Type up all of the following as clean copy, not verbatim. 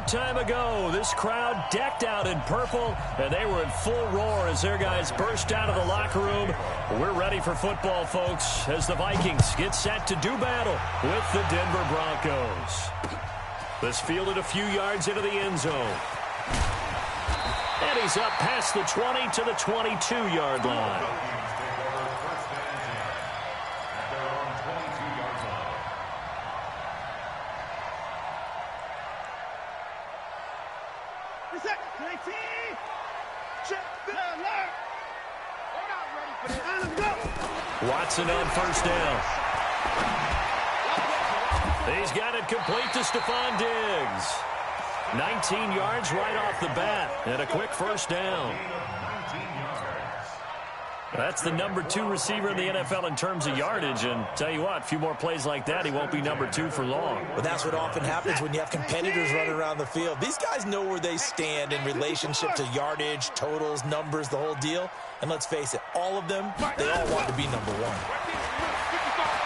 short time ago, this crowd decked out in purple, and they were in full roar as their guys burst out of the locker room. We're ready for football, folks, as the Vikings get set to do battle with the Denver Broncos. This fielded a few yards into the end zone. And he's up past the 20 to the 22-yard line. Watson on first down. He's got it complete to Stephon Diggs. 19 yards right off the bat and a quick first down. That's the number 2 receiver in the NFL in terms of yardage, and tell you what, a few more plays like that, he won't be number 2 for long. But that's what often happens when you have competitors running around the field. These guys know where they stand in relationship to yardage, totals, numbers, the whole deal. And let's face it, all of them, they all want to be number 1.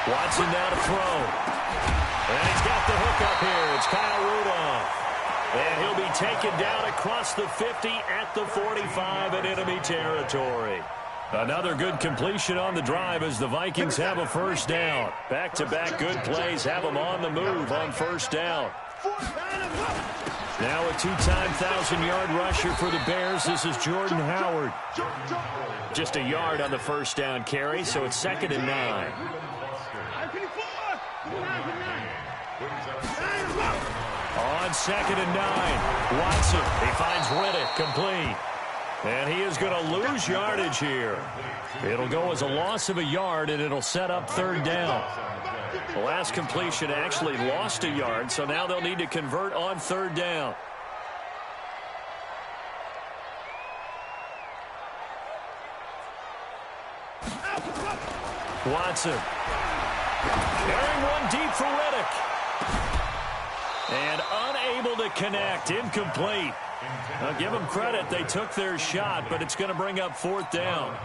Watson now to throw. And he's got the hook up here. It's Kyle Rudolph. And he'll be taken down across the 50 at the 45 in enemy territory. Another good completion on the drive as the Vikings have a first down. Back-to-back good plays have them on the move on first down. Now a 2-time 1,000-yard rusher for the Bears. This is Jordan Howard. Just a yard on the first down carry, so it's 2nd and 9. On 2nd and 9, Watson, he finds Riddick, complete. And he is going to lose yardage here. It'll go as a loss of a yard, and it'll set up 3rd down. The last completion actually lost a yard, so now they'll need to convert on 3rd down. Watson. Carrying one deep for Riddick. And unable to connect. Incomplete. I'll give them credit. They took their shot, but it's going to bring up 4th down.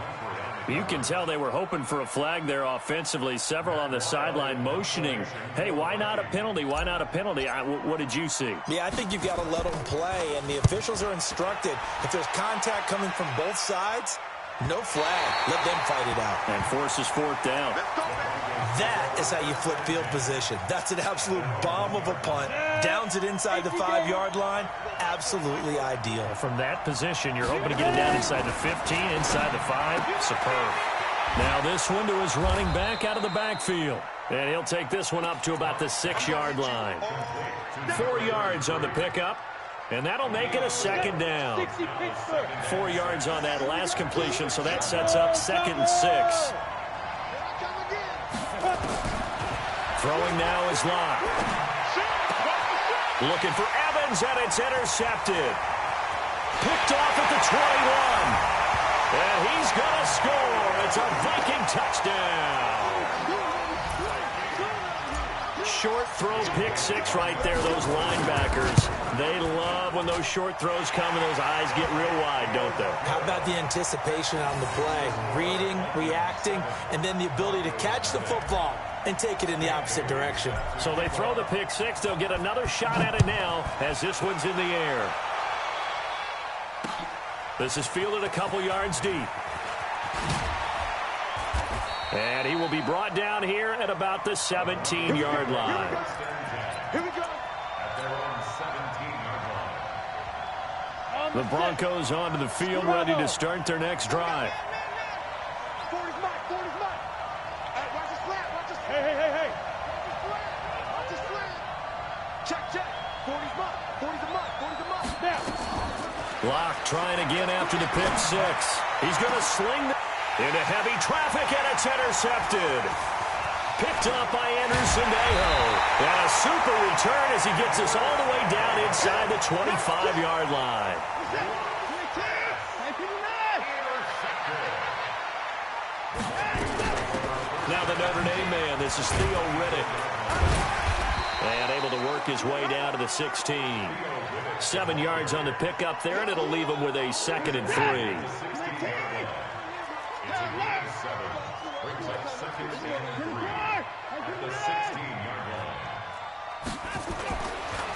You can tell they were hoping for a flag there offensively. Several on the sideline motioning. Hey, why not a penalty? Why not a penalty? What did you see? Yeah, I think you've got to let them play, and the officials are instructed. If there's contact coming from both sides, no flag. Let them fight it out. And forces 4th down. That is how you flip field position. That's an absolute bomb of a punt. Downs it inside the 5-yard line. Absolutely ideal. From that position, you're hoping to get it down inside the 15, inside the 5. Superb. Now this one to his running back out of the backfield. And he'll take this one up to about the 6-yard line. 4 yards on the pickup. And that'll make it a 2nd down. 4 yards on that last completion, so that sets up 2nd and 6. Throwing now is Locke. Looking for Evans, and it's intercepted. Picked off at the 21. And he's going to score. It's a Viking touchdown. Short throw, pick 6 right there, those linebackers. They love when those short throws come and those eyes get real wide, don't they? How about the anticipation on the play? Reading, reacting, and then the ability to catch the football and take it in the opposite direction. So they throw the pick 6. They'll get another shot at it now as this one's in the air. This is fielded a couple yards deep. And he will be brought down here at about the 17-yard line. Here we go. The Broncos onto the field, ready to start their next drive. Hey. Watch this slant. Check. 40's mark. 40's a mark. Now. Locke trying again after the pick 6. He's going to sling into heavy traffic, and it's intercepted. Picked up by Anderson Dejo. And a super return as he gets us all the way down inside the 25-yard line. Now the Notre Dame man, this is Theo Riddick. And able to work his way down to the 16. 7 yards on the pickup there, and it'll leave him with a 2nd and 3.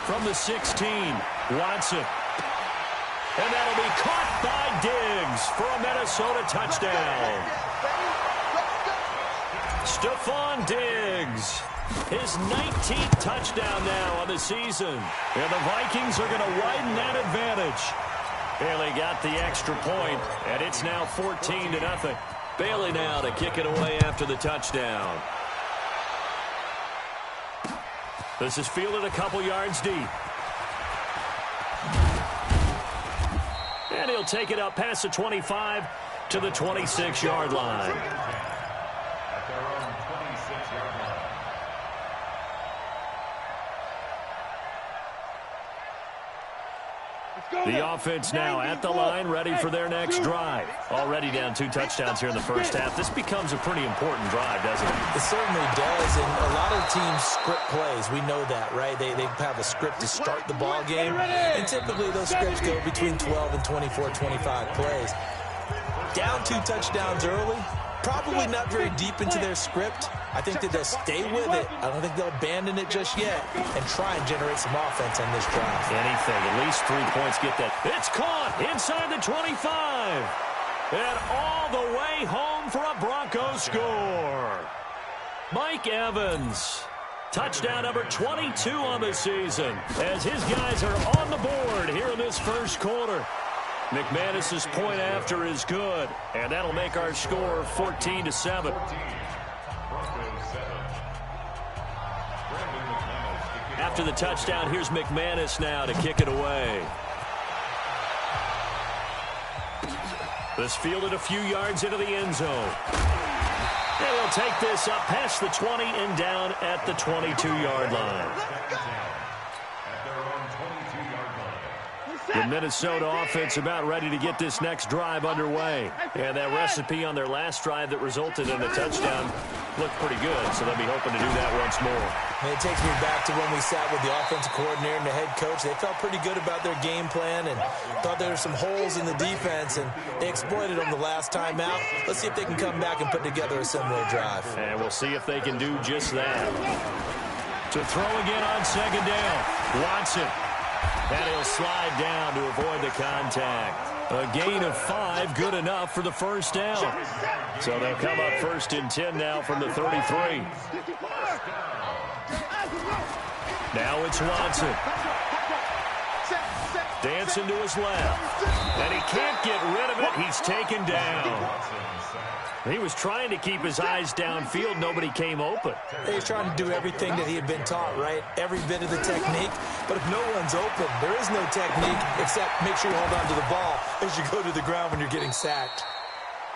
from the 16. Watson. And that'll be caught by Diggs for a Minnesota touchdown. Stephon Diggs, his 19th touchdown now on the season. And the Vikings are going to widen that advantage. Bailey got the extra point, and it's now 14-0. Bailey now to kick it away after the touchdown. This is fielded a couple yards deep. And he'll take it up past the 25 to the 26-yard line. The offense now at the line, ready for their next drive. Already down 2 touchdowns here in the first half. This becomes a pretty important drive, doesn't it? It certainly does, and a lot of teams script plays. We know that, right? They have a script to start the ball game, and typically those scripts go between 12 and 24, 25 plays. Down 2 touchdowns early, probably not very deep into their script. I think that they'll stay with it. I don't think they'll abandon it just yet and try and generate some offense on this drive. Anything, at least 3 points, get that. It's caught inside the 25. And all the way home for a Broncos score. Mike Evans, touchdown number 22 on the season, as his guys are on the board here in this first quarter. McManus's point after is good, and that'll make our score 14-7. After the touchdown, here's McManus now to kick it away. This fielded a few yards into the end zone. And he'll take this up past the 20 and down at the 22-yard line. The Minnesota offense about ready to get this next drive underway. And that recipe on their last drive that resulted in a touchdown looked pretty good, so they'll be hoping to do that once more. And it takes me back to when we sat with the offensive coordinator and the head coach. They felt pretty good about their game plan and thought there were some holes in the defense, and they exploited them the last time out. Let's see if they can come back and put together a similar drive. And we'll see if they can do just that. To throw again on second down, Watson. And he'll slide down to avoid the contact. A gain of 5, good enough for the first down. So they'll come up 1st and 10 now from the 33. Now it's Watson. Dancing to his left. And he can't get rid of it. He's taken down. He was trying to keep his eyes downfield. Nobody came open. He was trying to do everything that he had been taught, right? Every bit of the technique. But if no one's open, there is no technique except make sure you hold on to the ball as you go to the ground when you're getting sacked.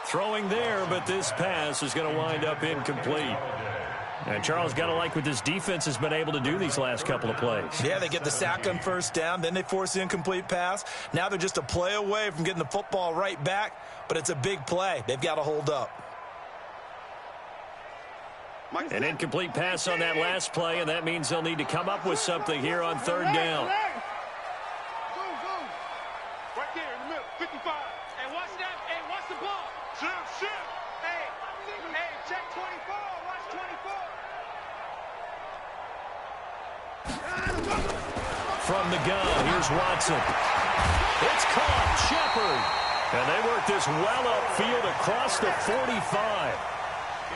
Throwing there, but this pass is going to wind up incomplete. And Charles, got to like what this defense has been able to do these last couple of plays. Yeah, they get the sack on first down, then they force the incomplete pass. Now they're just a play away from getting the football right back, but it's a big play. They've got to hold up. An incomplete pass on that last play, and that means they'll need to come up with something here on 3rd down. Right there in the middle, 55. Hey, watch that. Hey, watch the ball. Shift. Hey, check 24. Watch 24. From the gun, here's Watson. It's caught, Shepard. And they work this well upfield across the 45.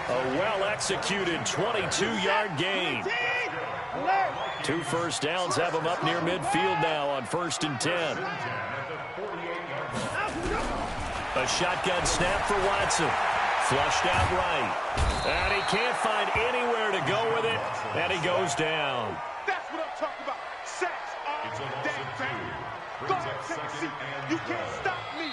A well-executed 22-yard gain. 2 first downs have them up near midfield now on 1st and 10. A shotgun snap for Watson. Flushed out right. And he can't find anywhere to go with it. And he goes down. That's what I'm talking about. Sacks all day. Go, Tennessee. You can't stop me.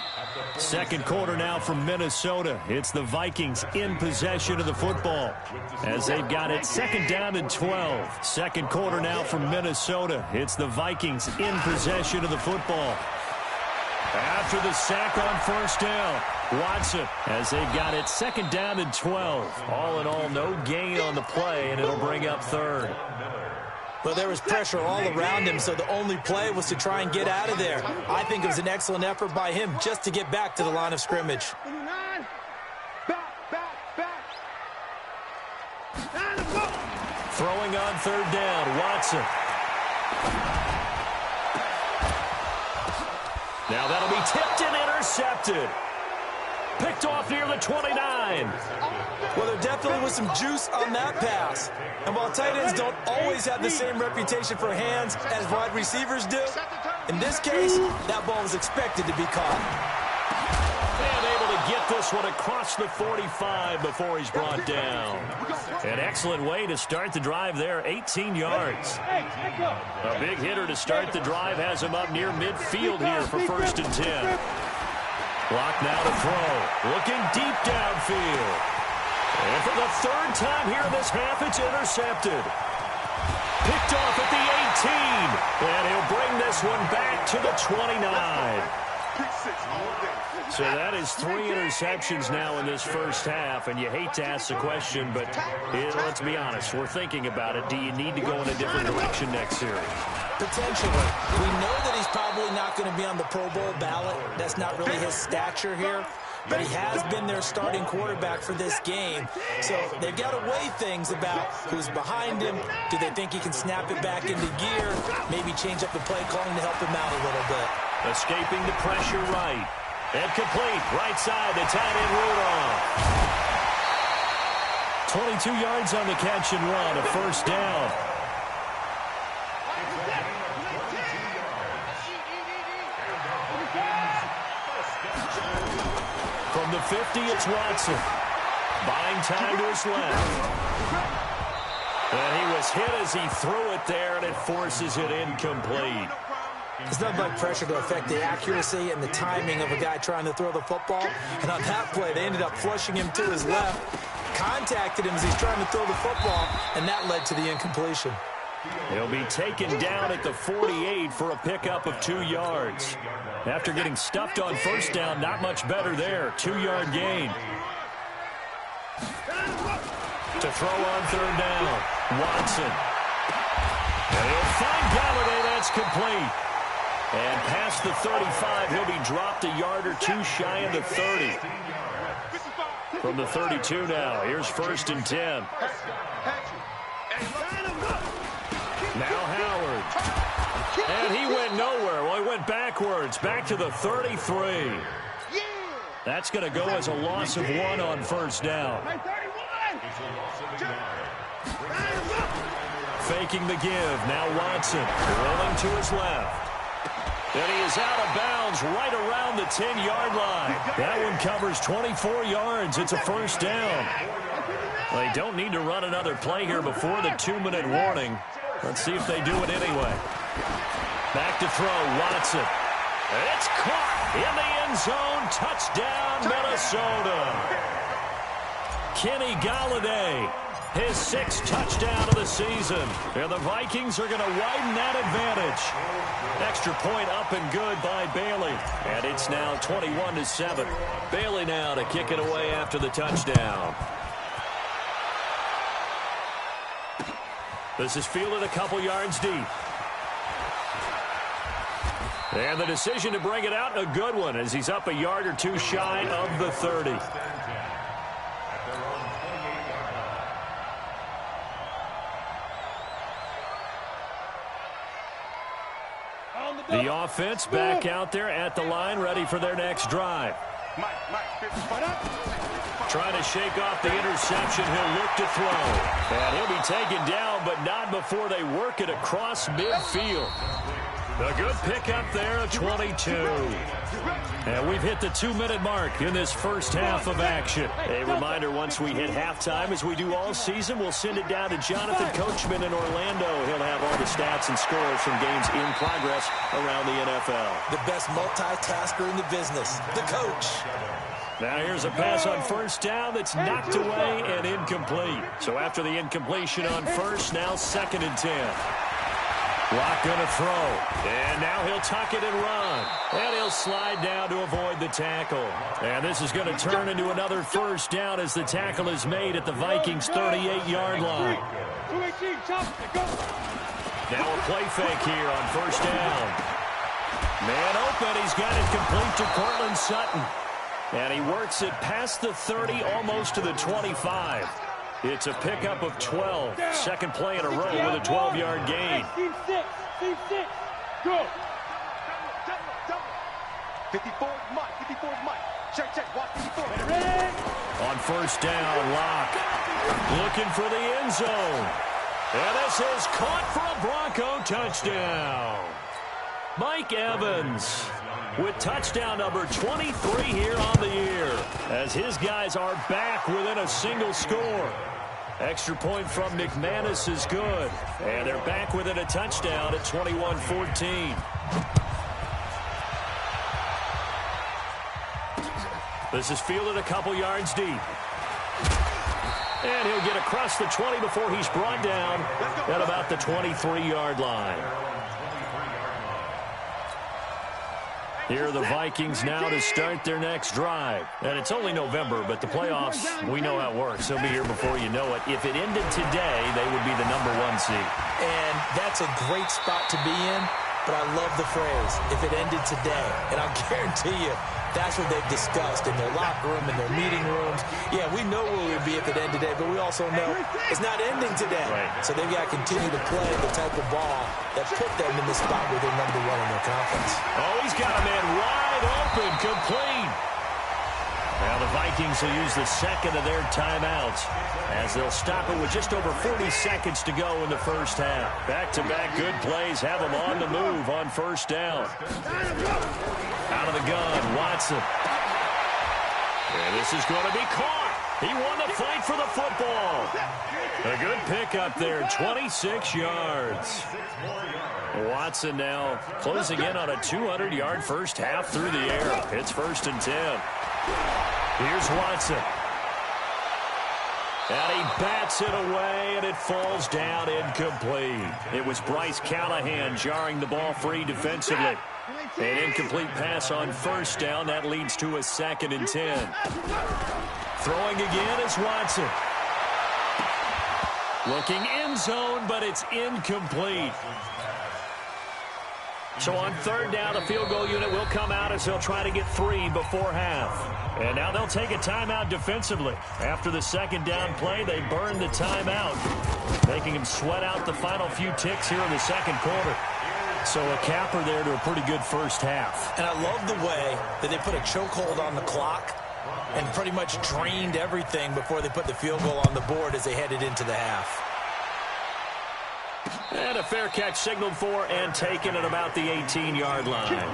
Second quarter now from Minnesota. It's the Vikings in possession of the football as they've got it 2nd down and 12. Second quarter now from Minnesota. It's the Vikings in possession of the football. After the sack on 1st down, Watson as they've got it 2nd down and 12. All in all, no gain on the play, and it'll bring up 3rd. Well, there was pressure all around him, so the only play was to try and get out of there. I think it was an excellent effort by him just to get back to the line of scrimmage. Throwing on 3rd down, Watson. Now that'll be tipped and intercepted. Picked off near the 29. Well, there definitely was some juice on that pass. And while tight ends don't always have the same reputation for hands as wide receivers do, in this case, that ball was expected to be caught. And able to get this one across the 45 before he's brought down. An excellent way to start the drive there, 18 yards. A big hitter to start the drive has him up near midfield here for 1st and 10. Clock now to throw. Looking deep downfield. And for the 3rd time here in this half, it's intercepted. Picked off at the 18. And he'll bring this one back to the 29. So that is 3 interceptions now in this first half, and you hate to ask the question, but let's be honest, we're thinking about it. Do you need to go in a different direction next series? Potentially. We know that he's probably not going to be on the Pro Bowl ballot. That's not really his stature here, but he has been their starting quarterback for this game. So they've got to weigh things about who's behind him. Do they think he can snap it back into gear? Maybe change up the play calling to help him out a little bit. Escaping the pressure right. And complete. Right side, the tight end Rudolph. 22 yards on the catch and run. A 1st down. From the 50, it's Watson. Buying time to his left. And he was hit as he threw it there, and it forces it incomplete. It's nothing like pressure to affect the accuracy and the timing of a guy trying to throw the football. And on that play, they ended up flushing him to his left, contacted him as he's trying to throw the football, and that led to the incompletion. He'll be taken down at the 48 for a pickup of 2 yards. After getting stuffed on 1st down, not much better there. 2-yard gain. To throw on 3rd down, Watson. And he'll find Galladay. That's complete. And past the 35, he'll be dropped a yard or 2 shy of the 30. From the 32 now, here's 1st and 10. Now Howard. And he went nowhere. Well, he went backwards, back to the 33. That's going to go as a loss of 1 on 1st down. Faking the give. Now Watson rolling to his left. And he is out of bounds right around the 10-yard line. That one covers 24 yards. It's a 1st down. Well, they don't need to run another play here before the 2-minute warning. Let's see if they do it anyway. Back to throw, Watson. It's caught in the end zone. Touchdown, Minnesota. Kenny Galladay, his 6th touchdown of the season. And the Vikings are going to widen that advantage. Extra point up and good by Bailey. And it's now 21-7. Bailey now to kick it away after the touchdown. This is fielded a couple yards deep. And the decision to bring it out, a good one, as he's up a yard or 2 shy of the 30. The offense back out there at the line, ready for their next drive. Trying to shake off the interception. He'll look to throw. And he'll be taken down, but not before they work it across midfield. A good pickup there at 22. And we've hit the 2-minute mark in this first half of action. A reminder, once we hit halftime, as we do all season, we'll send it down to Jonathan Coachman in Orlando. He'll have all the stats and scores from games in progress around the NFL. The best multitasker in the business, the coach. Now here's a pass on 1st down that's knocked away and incomplete. So after the incompletion on 1st, now 2nd and 10. Lock going to throw. And now he'll tuck it and run. And he'll slide down to avoid the tackle. And this is going to turn into another 1st down as the tackle is made at the Vikings' 38-yard line. Now a play fake here on 1st down. Man open. He's got it complete to Cortland Sutton. And he works it past the 30, almost to the 25. It's a pickup of 12. 2nd play in a row with a 12-yard gain. 54 is Mike. 54 is Mike. Check, check. Watch 54. On first down, Locke looking for the end zone. And this is caught for a Bronco touchdown. Mike Evans with touchdown number 23 here on the year, as his guys are back within a single score. Extra point from McManus is good, and they're back within a touchdown at 21-14. This is fielded a couple yards deep. And he'll get across the 20 before he's brought down at about the 23-yard line. Here are the Vikings now to start their next drive. And it's only November, but the playoffs, we know how it works. They'll be here before you know it. If it ended today, they would be the #1 seed. And that's a great spot to be in, but I love the phrase, if it ended today. And I'll guarantee you, that's what they've discussed in their locker room, in their meeting rooms. Yeah, we know where we'd be if it ended today, but we also know it's not ending today. Right. So they've got to continue to play the type of ball that put them in the spot where they're #1 in their conference. Oh, he's got a man wide open, complete. Now the Vikings will use the second of their timeouts as they'll stop it with just over 40 seconds to go in the first half. Back-to-back good plays have them on the move on first down. Out of the gun, Watson. And this is going to be caught. He won the fight for the football. A good pickup there, 26 yards. Watson now closing in on a 200-yard first half through the air. It's 1st and 10. Here's Watson. And he bats it away, and it falls down incomplete. It was Bryce Callahan jarring the ball free defensively. An incomplete pass on first down. That leads to a 2nd and 10. Throwing again is Watson. Looking end zone, but it's incomplete. So on 3rd down, the field goal unit will come out as they'll try to get 3 before half. And now they'll take a timeout defensively. After the 2nd down play, they burn the timeout, making them sweat out the final few ticks here in the 2nd quarter. So a capper there to a pretty good first half. And I love the way that they put a chokehold on the clock and pretty much drained everything before they put the field goal on the board as they headed into the half. And a fair catch signaled for and taken at about the 18-yard line.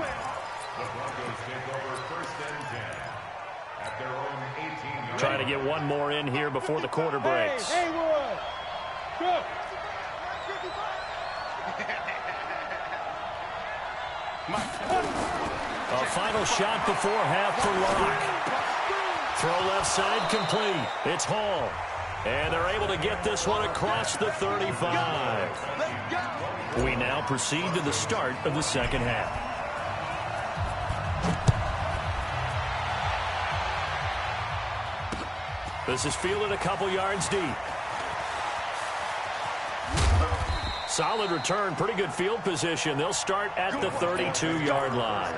Trying to get one more in here before the quarter breaks. A final shot before half for Locke. Throw left side complete. It's Hall. And they're able to get this one across the 35. We now proceed to the start of the 2nd half. This is fielded a couple yards deep. Solid return, pretty good field position. They'll start at the 32-yard line.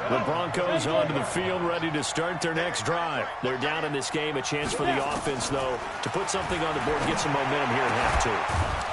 The Broncos onto the field, ready to start their next drive. They're down in this game. A chance for the offense, though, to put something on the board, get some momentum here in half 2.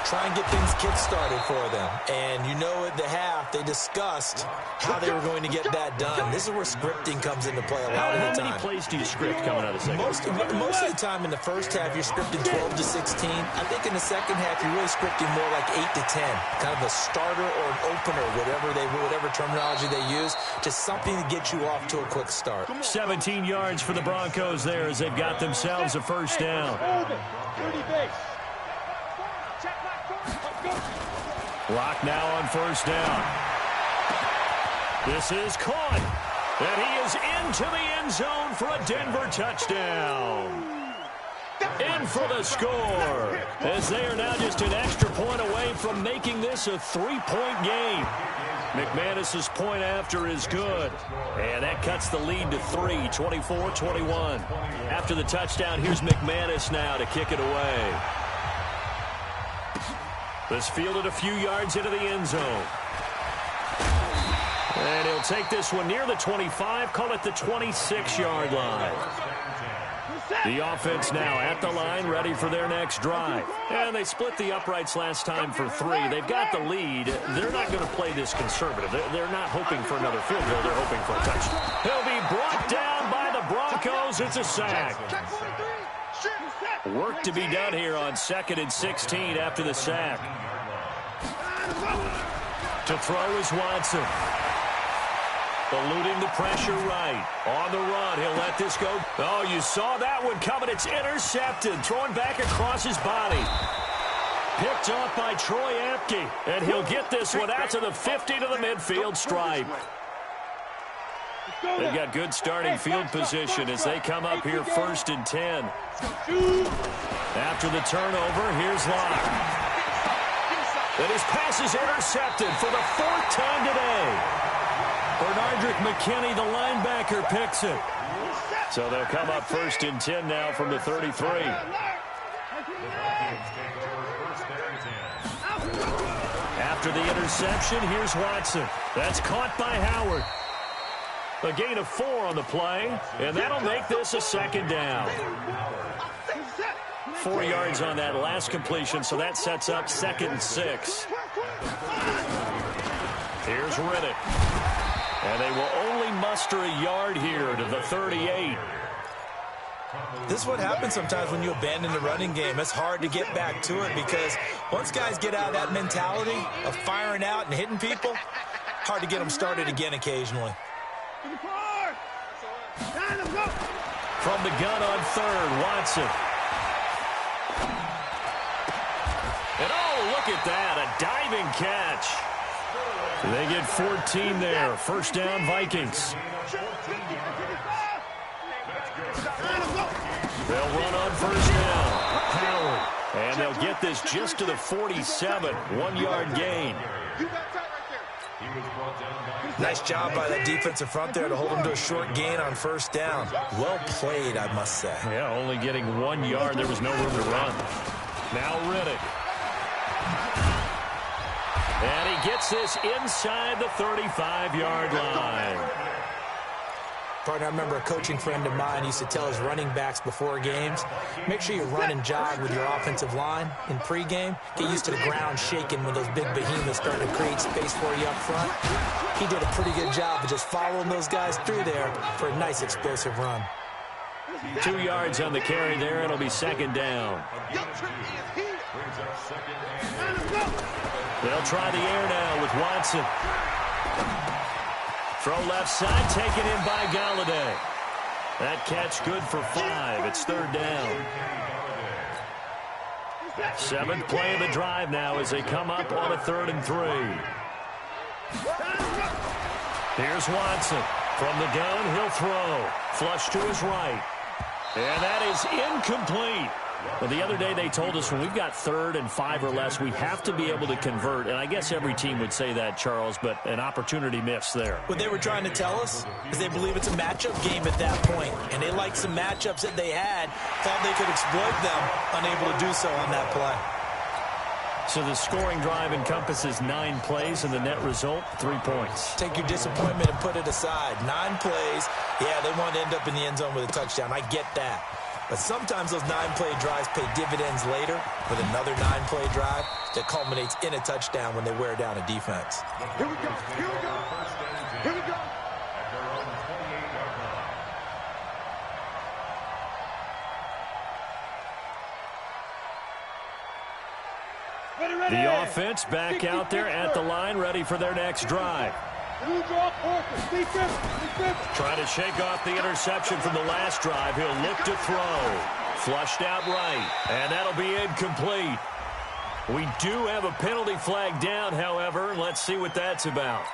Try and get things kick-started for them. And you know at the half, they discussed how they were going to get that done. This is where scripting comes into play a lot of the time. How many plays do you script coming out of the second? Most of the time in the first half, you're scripting 12 to 16. I think in the second half, you're really scripting more like 8 to 10. Kind of a starter or an opener, whatever terminology they use, just something to get you off to a quick start. 17 yards for the Broncos there as they've got themselves a first down. Locke now on first down. This is caught. And he is into the end zone for a Denver touchdown. In for the score, as they are now just an extra point away from making this a 3-point game. McManus's point after is good, and that cuts the lead to 3, 24-21. After the touchdown, here's McManus now to kick it away. This fielded a few yards into the end zone. And he'll take this one near the 25, call it the 26-yard line. The offense now at the line, ready for their next drive. And they split the uprights last time for 3. They've got the lead. They're not going to play this conservative. They're not hoping for another field goal. They're hoping for a touchdown. He'll be brought down by the Broncos. It's a sack. Work to be done here on 2nd and 16 after the sack. To throw is Watson. Eluding the pressure right. On the run, he'll let this go. Oh, you saw that one coming. It's intercepted. Throwing back across his body. Picked off by Troy Apke. And he'll get this one out to the 50 to the midfield stripe. They've got good starting field position as they come up here 1st and 10. After the turnover, here's Locke. And his pass is intercepted for the 4th time today. Bernardrick McKinney, the linebacker, picks it. So they'll come up 1st and 10 now from the 33. After the interception, here's Watson. That's caught by Howard. A gain of 4 on the play, and that'll make this a 2nd down. 4 yards on that last completion, so that sets up 2nd and 6. Here's Riddick. And they will only muster a yard here to the 38. This is what happens sometimes when you abandon the running game. It's hard to get back to it because once guys get out of that mentality of firing out and hitting people, hard to get them started again occasionally. From the gun on 3rd, Watson. And oh, look at that, a diving catch. They get 14 there. 1st down, Vikings. They'll run on 1st down. Howard. And they'll get this just to the 47. 1-yard gain. Nice job by that defensive front there to hold them to a short gain on 1st down. Well played, I must say. Yeah, only getting 1 yard. There was no room to run. Now Riddick. And he gets this inside the 35-yard line. Partner, I remember a coaching friend of mine used to tell his running backs before games, make sure you run and jog with your offensive line in pregame. Get used to the ground shaking when those big behemoths starting to create space for you up front. He did a pretty good job of just following those guys through there for a nice explosive run. 2 yards on the carry there. It'll be 2nd down. They'll try the air now with Watson. Throw left side, taken in by Galladay. That catch good for 5. It's 3rd down. 7th play of the drive now as they come up on a 3rd and 3. Here's Watson. From the gun, he'll throw. Flush to his right. And that is incomplete. Well, the other day they told us when we've got 3rd and 5 or less, we have to be able to convert. And I guess every team would say that, Charles, but an opportunity missed there. What they were trying to tell us is they believe it's a matchup game at that point. And they liked some matchups that they had, thought they could exploit them, unable to do so on that play. So the scoring drive encompasses 9 plays, and the net result, 3 points. Take your disappointment and put it aside. 9 plays. Yeah, they want to end up in the end zone with a touchdown. I get that. But sometimes those 9-play drives pay dividends later with another 9-play drive that culminates in a touchdown when they wear down a defense. Here we go. Here we go. Here we go. The offense back out there at the line, ready for their next drive. Trying to shake off the interception from the last drive. He'll look to throw. Flushed out right. And that'll be incomplete. We do have a penalty flag down, however. Let's see what that's about.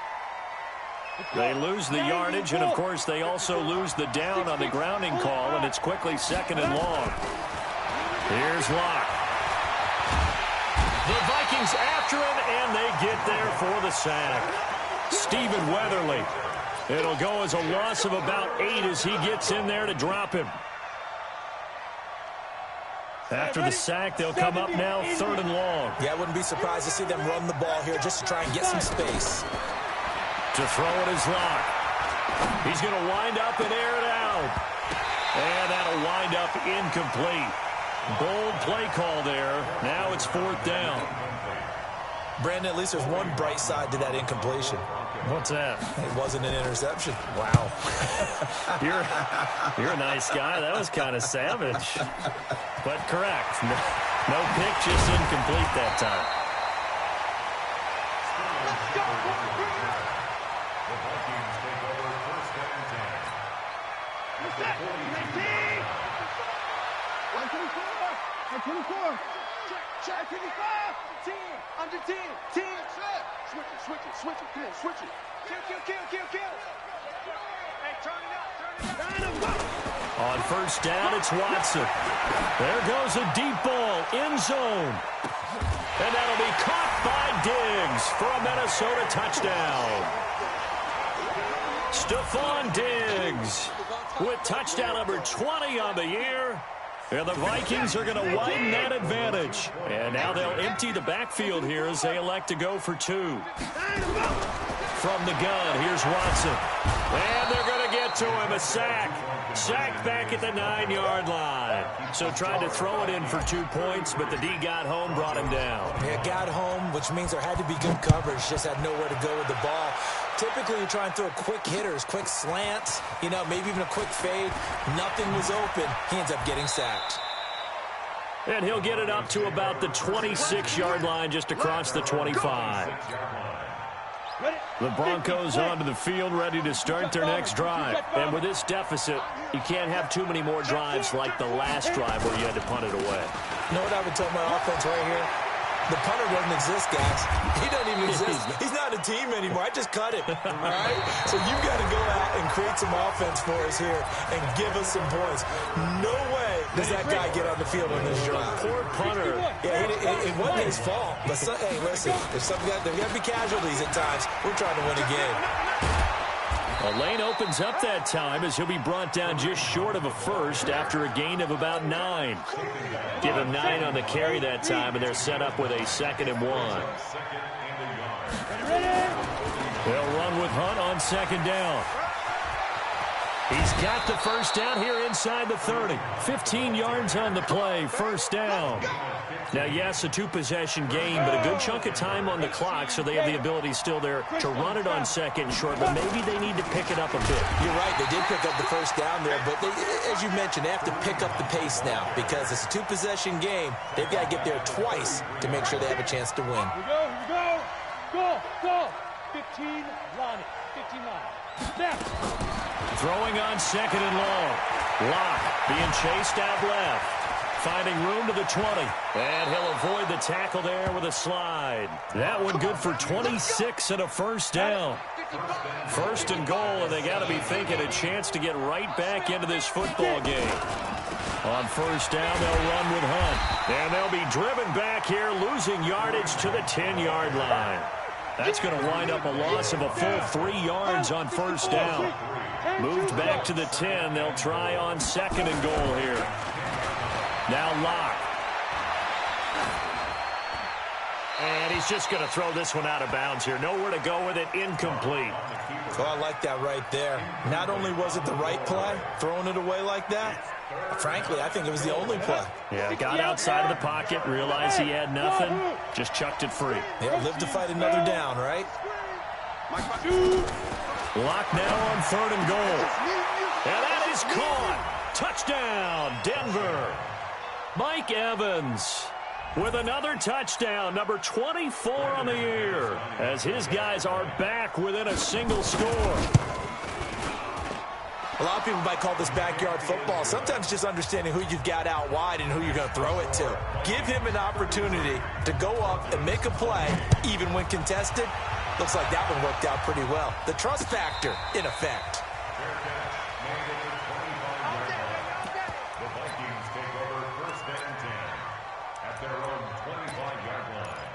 They lose the yardage, and, of course, they also lose the down on the grounding call, and it's quickly 2nd and long. Here's Locke. The Vikings after him, and they get there for the sack. Stephen Weatherly. It'll go as a loss of about 8 as he gets in there to drop him. After the sack, they'll come up now 3rd and long. Yeah, I wouldn't be surprised to see them run the ball here just to try and get some space. To throw it is Locke. He's going to wind up and air it out. And that'll wind up incomplete. Bold play call there. Now it's 4th down. Brandon, at least there's one bright side to that incompletion. What's that? It wasn't an interception. Wow. You're a nice guy. That was kind of savage. But correct. No pick, just incomplete that time. Check 55. Team. Under team. Team. Switch it. Come on, switch it. Kill. Hey, turn it up. On 1st down, it's Watson. There goes a deep ball, end zone. And that'll be caught by Diggs for a Minnesota touchdown. Stephon Diggs with touchdown number 20 on the year. And the Vikings are going to widen that advantage. And now they'll empty the backfield here as they elect to go for 2. From the gun, here's Watson. And they're going to get to him, a sack. Sacked back at the 9-yard line. So tried to throw it in for 2 points, but the D got home, brought him down. Yeah, got home, which means there had to be good coverage. Just had nowhere to go with the ball. Typically, you try and throw quick hitters, quick slants, maybe even a quick fade. Nothing was open. He ends up getting sacked. And he'll get it up to about the 26-yard line, just across the 25. The Broncos onto the field, ready to start their next drive. And with this deficit, you can't have too many more drives like the last drive where you had to punt it away. You know what I would tell my offense right here? The punter doesn't exist, guys. He doesn't even exist. He's not a team anymore. I just cut him, all right? So you've got to go out and create some offense for us here and give us some points. No way does that guy get on the field on this drive. Poor punter. Yeah, it wasn't his fault. But, hey, listen, there's got to be casualties at times. We're trying to win a game. A lane opens up that time as he'll be brought down just short of a first after a gain of about 9. Give him 9 on the carry that time, and they're set up with a 2nd and 1. They'll run with Hunt on 2nd down. He's got the first down here inside the 30. 15 yards on the play, 1st down. Now, yes, a 2-possession game, but a good chunk of time on the clock, so they have the ability still there to run it on 2nd and short, but maybe they need to pick it up a bit. You're right. They did pick up the first down there, but as you mentioned, they have to pick up the pace now because it's a 2-possession game. They've got to get there twice to make sure they have a chance to win. Go. 15 line. 15 line. Snap. Throwing on 2nd and long. Locke being chased out left. Finding room to the 20. And he'll avoid the tackle there with a slide. That one good for 26 and a 1st down. 1st and goal, and they got to be thinking a chance to get right back into this football game. On 1st down, they'll run with Hunt. And they'll be driven back here, losing yardage to the 10-yard line. That's going to wind up a loss of a full 3 yards on 1st down. Moved back to the 10. They'll try on 2nd and goal here. Now Locke. And he's just going to throw this one out of bounds here. Nowhere to go with it. Incomplete. Oh, I like that right there. Not only was it the right play, throwing it away like that, frankly, I think it was the only play. Yeah, got outside of the pocket, realized he had nothing, just chucked it free. Yeah, live to fight another down, right? Locke now on 3rd and goal. And that is caught. Touchdown, Denver. Mike Evans with another touchdown, number 24 on the year, as his guys are back within a single score. A lot of people might call this backyard football. Sometimes just understanding who you've got out wide and who you're going to throw it to. Give him an opportunity to go up and make a play, even when contested. Looks like that one worked out pretty well. The trust factor in effect. The Vikings take over 1st and 10 at their own 25-yard line.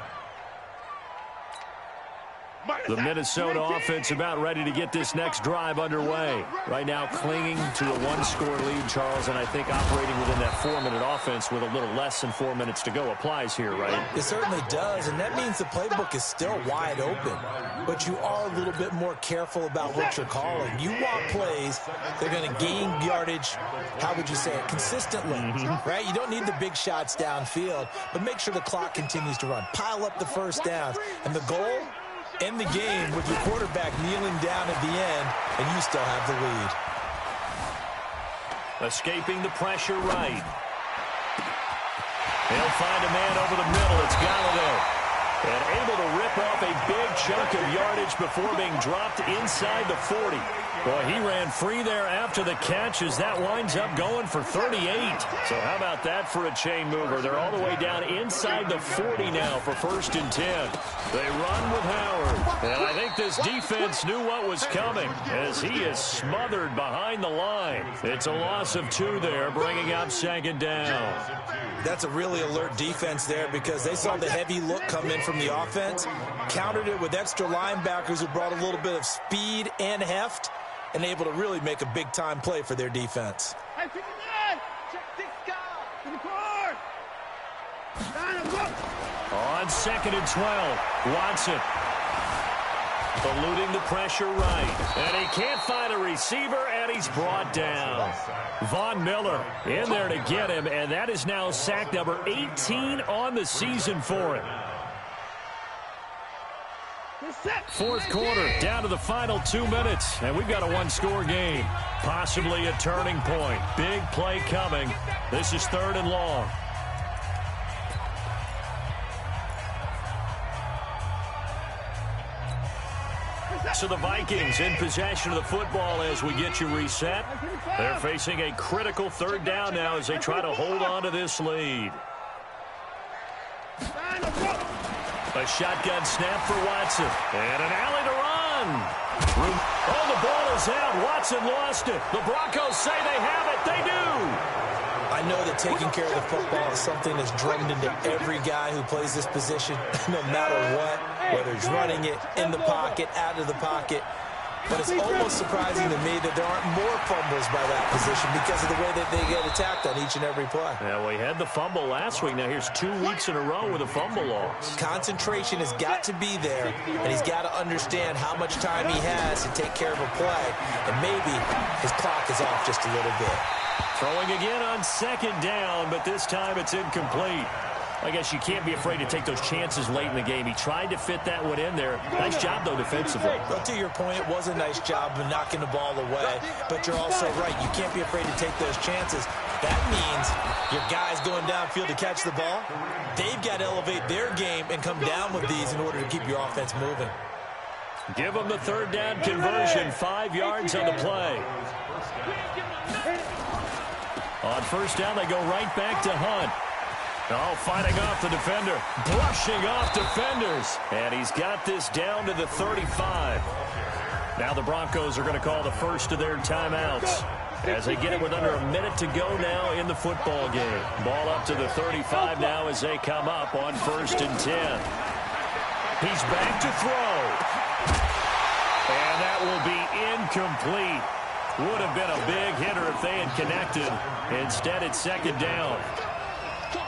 Mike. The Minnesota offense about ready to get this next drive underway. Right now clinging to a one-score lead, Charles, and I think operating within that 4-minute offense with a little less than 4 minutes to go applies here, right? It certainly does, and that means the playbook is still wide open. But you are a little bit more careful about what you're calling. You want plays that are going to gain yardage, how would you say it, consistently, right? You don't need the big shots downfield, but make sure the clock continues to run. Pile up the first downs, and the goal, end the game with your quarterback kneeling down at the end, and you still have the lead. Escaping the pressure right. They'll find a man over the middle. It's Galladay. And able to rip off a big chunk of yardage before being dropped inside the 40. Boy, he ran free there after the catch as that winds up going for 38. So how about that for a chain mover? They're all the way down inside the 40 now for 1st and 10. They run with Howard. And I think this defense knew what was coming as he is smothered behind the line. It's a loss of 2 there, bringing up 2nd down. That's a really alert defense there because they saw the heavy look come in from the offense, countered it with extra linebackers who brought a little bit of speed and heft, and able to really make a big-time play for their defense. Hey, 59! Check 6 guys! To the court! On 2nd and 12, Watson eluding the pressure right. And he can't find a receiver, and he's brought down. Von Miller in there to get him, and that is now sack number 18 on the season for him. 4th quarter, down to the final 2 minutes, and we've got a one-score game. Possibly a turning point. Big play coming. This is 3rd and long. So the Vikings in possession of the football as we get you reset. They're facing a critical 3rd down now as they try to hold on to this lead. A shotgun snap for Watson. And an alley to run. Oh, the ball is out. Watson lost it. The Broncos say they have it. They do. I know that taking care of the football is something that's drummed into every guy who plays this position, no matter what, whether he's running it, in the pocket, out of the pocket. But it's almost surprising to me that there aren't more fumbles by that position because of the way that they get attacked on each and every play. Yeah, we had the fumble last week. Now here's 2 weeks in a row with a fumble loss. Concentration has got to be there, and he's got to understand how much time he has to take care of a play, and maybe his clock is off just a little bit. Throwing again on 2nd down, but this time it's incomplete. I guess you can't be afraid to take those chances late in the game. He tried to fit that one in there. Nice job, though, defensively. Well, to your point, it was a nice job of knocking the ball away. But you're also right. You can't be afraid to take those chances. That means your guys going downfield to catch the ball, they've got to elevate their game and come down with these in order to keep your offense moving. Give them the 3rd down conversion. 5 yards on the play. On 1st down, they go right back to Hunt. Oh, fighting off the defender. Brushing off defenders. And he's got this down to the 35. Now the Broncos are going to call the first of their timeouts as they get it with under a minute to go now in the football game. Ball up to the 35 now as they come up on 1st and 10. He's back to throw. And that will be incomplete. Would have been a big hitter if they had connected. Instead, it's 2nd down.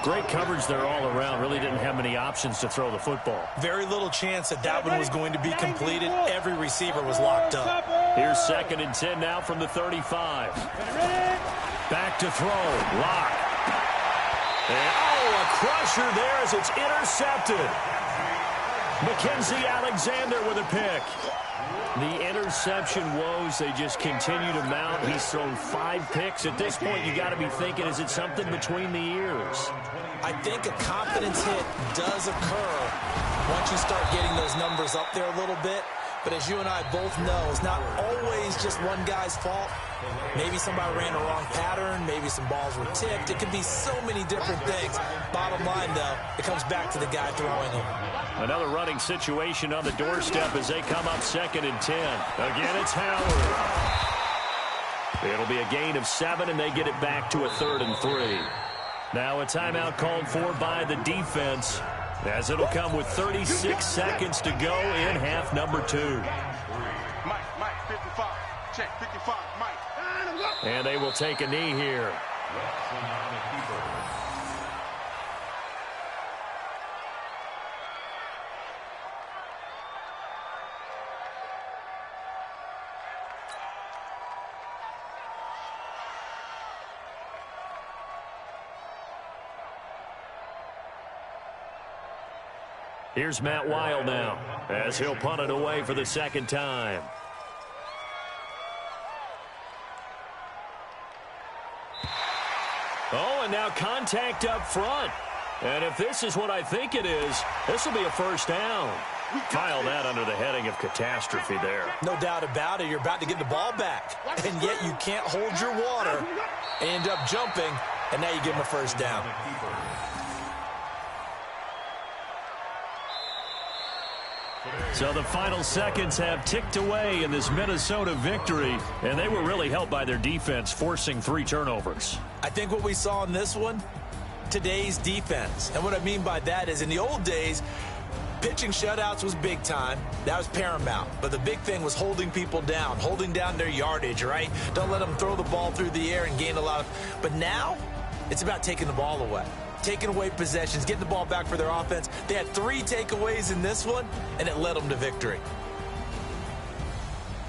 Great coverage there all around. Really didn't have many options to throw the football. Very little chance that that one was going to be completed. Every receiver was locked up. Here's 2nd and 10 now from the 35. Back to throw. Lock. And, oh, a crusher there as it's intercepted. Mackenzie Alexander with a pick. The interception woes, they just continue to mount. He's thrown 5 picks. At this point, you got to be thinking, is it something between the ears? I think a confidence hit does occur once you start getting those numbers up there a little bit. But as you and I both know, it's not always just one guy's fault. Maybe somebody ran the wrong pattern. Maybe some balls were tipped. It could be so many different things. Bottom line, though, it comes back to the guy throwing them. Another running situation on the doorstep as they come up 2nd and 10. Again, it's Howard. It'll be a gain of 7, and they get it back to a 3rd and 3. Now a timeout called for by the defense. as it'll come with 36 seconds to go in half number 2. Mike, 55. Check, 55, Mike. And they will take a knee here. Here's Matt Weil now, as he'll punt it away for the second time. Oh, and now contact up front. And if this is what I think it is, this will be a first down. File that under the heading of catastrophe there. No doubt about it. You're about to get the ball back, and yet you can't hold your water. End up jumping, and now you give him a first down. So the final seconds have ticked away in this Minnesota victory, and they were really helped by their defense forcing 3 turnovers. I think what we saw in this one, today's defense. And what I mean by that is in the old days, pitching shutouts was big time. That was paramount. But the big thing was holding people down, holding down their yardage, right? Don't let them throw the ball through the air and gain a lot of... But now, it's about taking the ball away. Taking away possessions, getting the ball back for their offense. They had 3 takeaways in this one, and it led them to victory.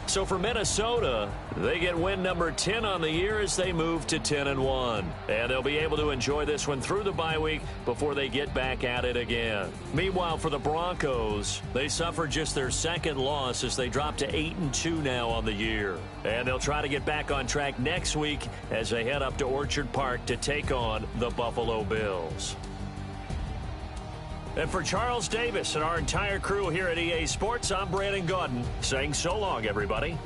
So for Minnesota, they get win number 10 on the year as they move to 10-1. And they'll be able to enjoy this one through the bye week before they get back at it again. Meanwhile, for the Broncos, they suffered just their second loss as they drop to 8-2 now on the year. And they'll try to get back on track next week as they head up to Orchard Park to take on the Buffalo Bills. And for Charles Davis and our entire crew here at EA Sports, I'm Brandon Gaudin saying so long, everybody.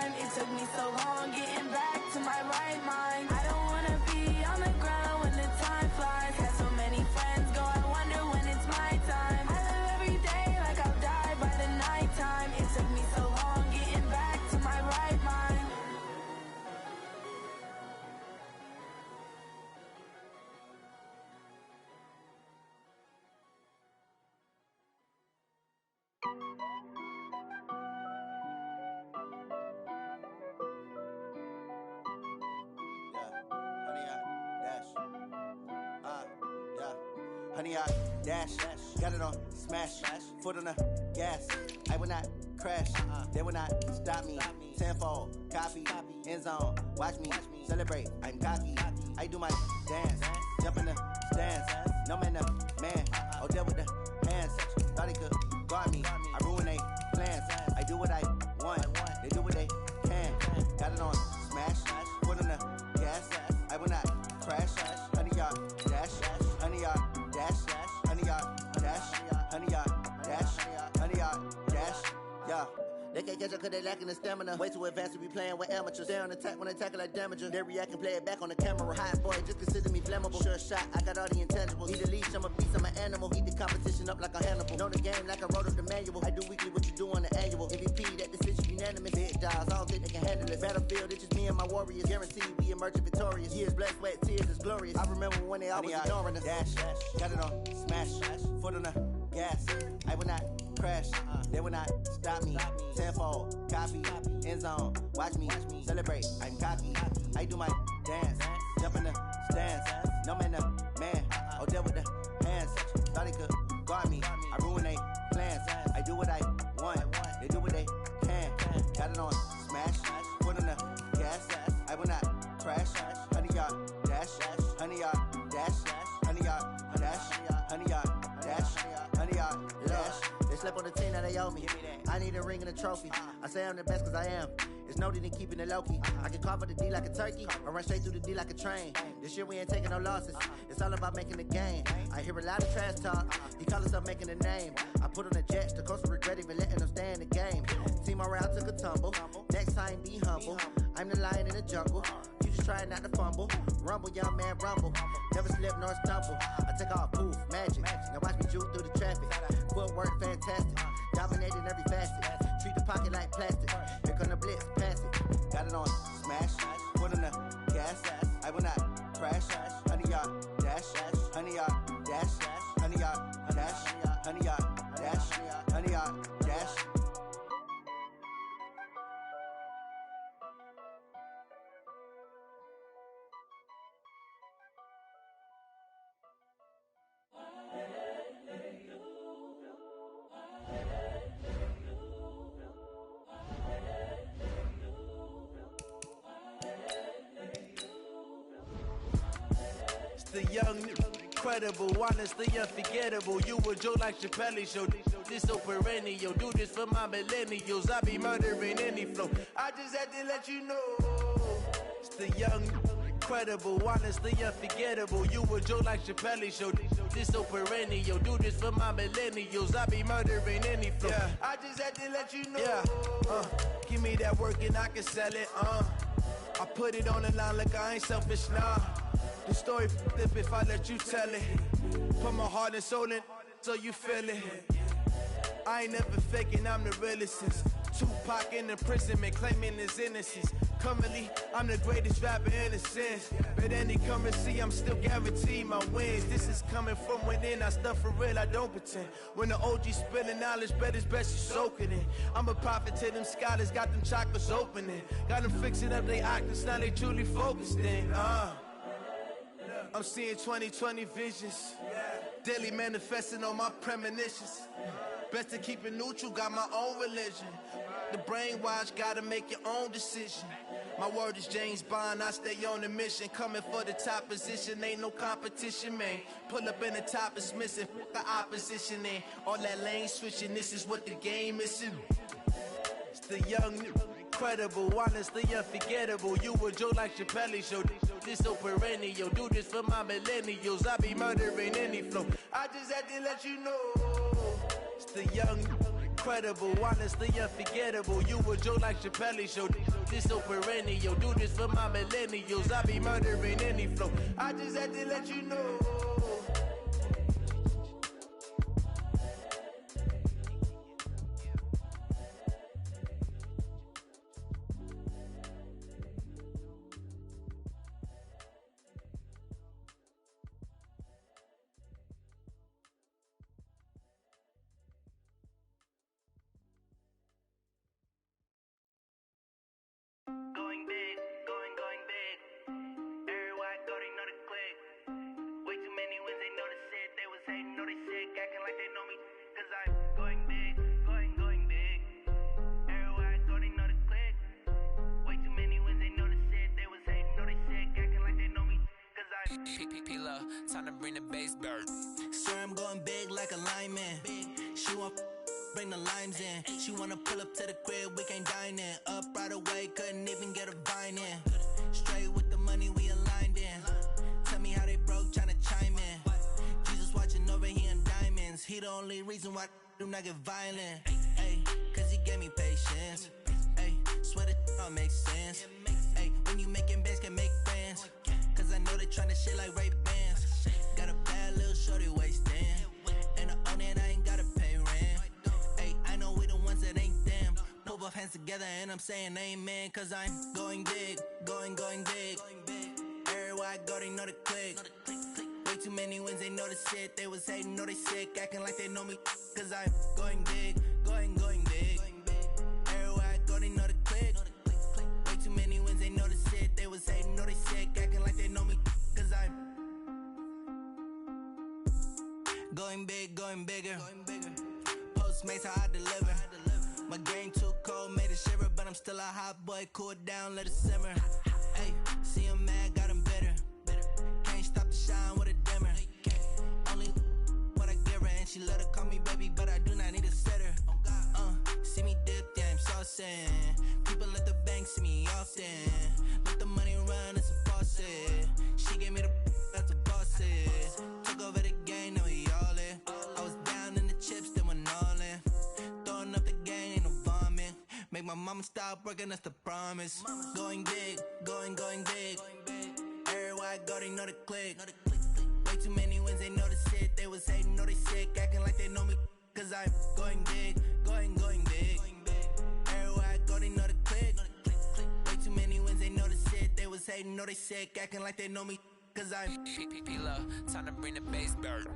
time. It took me so long getting back to my right mind. I don't wanna be on the ground when the time flies. Had so many friends go, I wonder when it's my time. I live every day like I'll die by the nighttime. It took me so long getting back to my right mind. Honey, I dash, got it on smash, foot on the gas. I will not crash, they will not stop me. Tenfold, copy, end zone, watch me celebrate. I'm cocky, I do my dance, jump in the stands. No man, the man, oh, deal with the hands. Thought he could guard me, I ruin they plans. I do what I want, they do what they can. Got it on smash, foot on the gas. I will not crash, honey, y'all dash, honey, y'all dash, honey, y'all dash, honey, y'all dash, honey, y'all dash, yeah. They can't catch up cause they lacking the stamina. Way too advanced to be playing with amateurs. Stay on attack when they tackle like damager. They react and play it back on the camera. Hot boy, just consider me flammable. Sure shot, I got all the intangibles. Need a leash, I'm a beast, I'm an animal. Heat the competition up like a Hannibal. Know the game like I wrote up the manual. I do weekly what you do on the annual. MVP, that decision unanimous. Big dogs, I don't think they can handle it. Battlefield, it's just me and my warriors. Guaranteed we emerge victorious. Years, blood, sweat, tears, it's glorious. I remember when they always ignoring us. Dash, got it on smash, foot on the gas. I will not crash, they will not stop me. Tenfold, copy, end zone, watch me celebrate. I'm cocky, I do my dance, jump in the stands. No man, the man, oh, deal with the hands. Thought he could guard me, I ruin they plans. I do what I want, they do what they can. Got it on smash, foot on the gas. I will not crash, honey, y'all dash, honey, y'all dash, honey, y'all dash, honey, y'all dash, honey, y'all dash. They slept on the team that they owe me. I need a ring and a trophy. I say I'm the best cause I am. It's no need in keeping it low-key. I can carve up the D like a turkey, or run straight through the D like a train. This year we ain't taking no losses. It's all about making the game. I hear a lot of trash talk. He call himself making a name. I put on the Jets. The coach regret even letting them stay in the game. Team morale took a tumble. Next time be humble. I'm the lion in the jungle. You just trying not to fumble. Rumble, young man, rumble. Never slip nor stumble. I take off, poof, magic. Now watch me juke through the traffic. Footwork fantastic. Dominating every facet. Treat the pocket like plastic. Here come the blitz, pass it. Got it on smash, foot on the gas. I will not crash, honey, y'all dash, honey, y'all dash, honey, y'all dash, honey, y'all dash, honey, y'all dash. The young, incredible, honestly unforgettable. You a Joe like Chappelle show. This so perennial. Do this for my millennials. I be murdering any flow. I just had to let you know. It's the young, incredible, honestly unforgettable. You a Joe like Chappelle show. This so perennial. Do this for my millennials. I be murdering any flow. Yeah. I just had to let you know. Yeah. Give me that work and I can sell it. I put it on the line like I ain't selfish, nah. The story flip if I let you tell it. Put my heart and soul in so you feel it. I ain't never faking, I'm the realest since Tupac in imprisonment, claiming his innocence. Currently, I'm the greatest rapper in a sense. But any currency, I'm still guaranteed my wins. This is coming from within, I stuff for real, I don't pretend. When the OG spilling knowledge, bet it's best you soaking it. I'm a prophet to them scholars, got them chakras opening. Got them fixing up they octaves, now they truly focused in. I'm seeing 2020 visions. Daily manifesting on my premonitions. Best to keep it neutral, got my own religion. The brainwash, gotta make your own decision. My word is James Bond, I stay on the mission. Coming for the top position, ain't no competition, man. Pull up in the top is missing, fuck the opposition in. All that lane switching, this is what the game is in. It's the young, incredible, honestly unforgettable. You a Joe like Chappelle show. This so perennial. Do this for my millennials. I be murdering any flow. I just had to let you know. It's the young, incredible, honestly unforgettable. You a Joe like Chappelle show. This so perennial. Do this for my millennials. I be murdering any flow. I just had to let you know. Going big, going big. Everywhere I go, they know the click. Way too many wins, they know the shit. They was hating, know they sick, acting like they know me. Cause I'm going big, going big. Everywhere I go, they know the click. Way too many wins, they know the shit. They was hating, know they sick, acting like they know me. Cause I'm P-P-P-Love, time to bring the bass bird. Swear I'm going big like a lineman. She want bring the limes in. She wanna pull up to the crib, we can't dine in. Up right away, couldn't even get a vine in. Straight with the money, we aligned in. Tell me how they broke, tryna chime in. Jesus watching over here in diamonds. He the only reason why I do not get violent. Ay, cause he gave me patience. Ay, swear that don't make sense. Ay, when you making bands, can make friends. Cause I know they tryna shit like Ray-Bans. Got a bad little shorty wasting. And I own it, I ain't gotta pay rent. Ay, I know we the ones that ain't them. Pull both hands together and I'm saying amen. Cause I'm going big, going big. Everywhere I go, they know the click. Way too many wins, they know the shit. They was hating, know they sick, acting like they know me. Cause I'm going big, going big. Everywhere I go, they know the click. Way too many wins, they know the shit. They was hating, know they sick, acting like they know me. Cause I'm going big, going bigger. Postmates how I deliver. My game too cold, made it shiver, but I'm still a hot boy. Cool it down, let it simmer. Hey, see him mad, got him bitter. Can't stop the shine with a dimmer. Only what I give her, and she let her call me baby, but I do not need a sitter. See me dip, yeah, I'm saucing. People at the bank see me often. Let the money run, it's a faucet. She gave me the that's a boss it. Took over the game, now we all in. I was down in the chips, then went all in. Throwing up the game, ain't no vomit. Make my mama stop working, that's the promise. Going big, going big. Everywhere I go, they know the click. Way too many wins, they know the shit. They was hating, know they sick, acting like they know me. Cause I'm going big, going big. Everywhere I go, they know the click. Way too many wins, they know the shit. They was hating, know they sick, acting like they know me. Cause I'm P-P-P-Love, time to bring the bass bird.